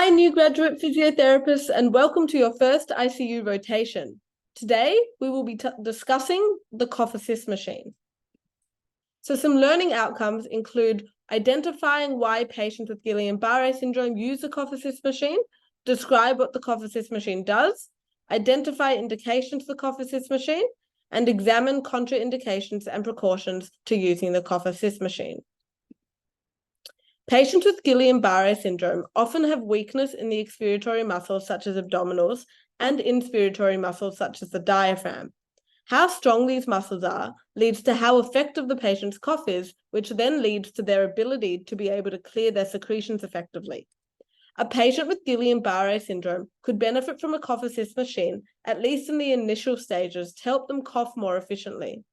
Hi, new graduate physiotherapists, and welcome to your first ICU rotation. Today, we will be discussing the cough assist machine. So some learning outcomes include identifying why patients with Guillain-Barré syndrome use the cough assist machine, describe what the cough assist machine does, identify indications for cough assist machine, and examine contraindications and precautions to using the cough assist machine. Patients with Guillain-Barré syndrome often have weakness in the expiratory muscles such as abdominals and inspiratory muscles such as the diaphragm. How strong these muscles are leads to how effective the patient's cough is, which then leads to their ability to be able to clear their secretions effectively. A patient with Guillain-Barré syndrome could benefit from a cough assist machine, at least in the initial stages, to help them cough more efficiently.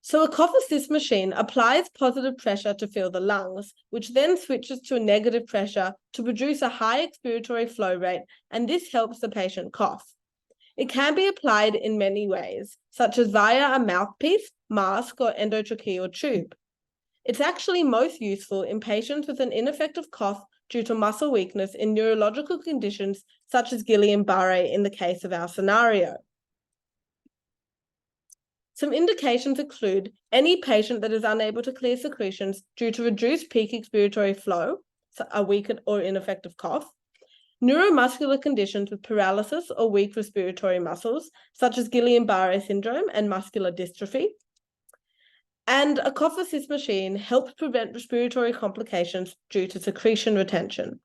So a cough assist machine applies positive pressure to fill the lungs, which then switches to a negative pressure to produce a high expiratory flow rate, and this helps the patient cough. It can be applied in many ways, such as via a mouthpiece, mask, or endotracheal tube. It's actually most useful in patients with an ineffective cough due to muscle weakness in neurological conditions such as Guillain-Barré in the case of our scenario. Some indications include any patient that is unable to clear secretions due to reduced peak expiratory flow, so a weak or ineffective cough, neuromuscular conditions with paralysis or weak respiratory muscles, such as Guillain-Barré syndrome and muscular dystrophy. And a cough assist machine helps prevent respiratory complications due to secretion retention.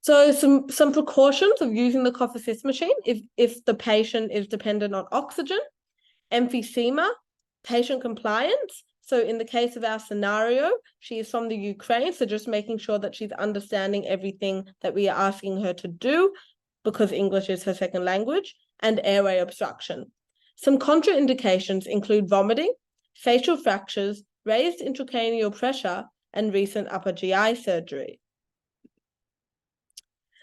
So some precautions of using the cough assist machine if the patient is dependent on oxygen, emphysema, patient compliance. So in the case of our scenario, she is from the Ukraine, so just making sure that she's understanding everything that we are asking her to do because English is her second language, and airway obstruction. Some contraindications include vomiting, facial fractures, raised intracranial pressure, and recent upper GI surgery.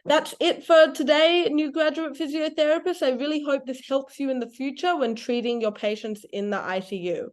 That's it for today, new graduate physiotherapists. I really hope this helps you in the future when treating your patients in the ICU.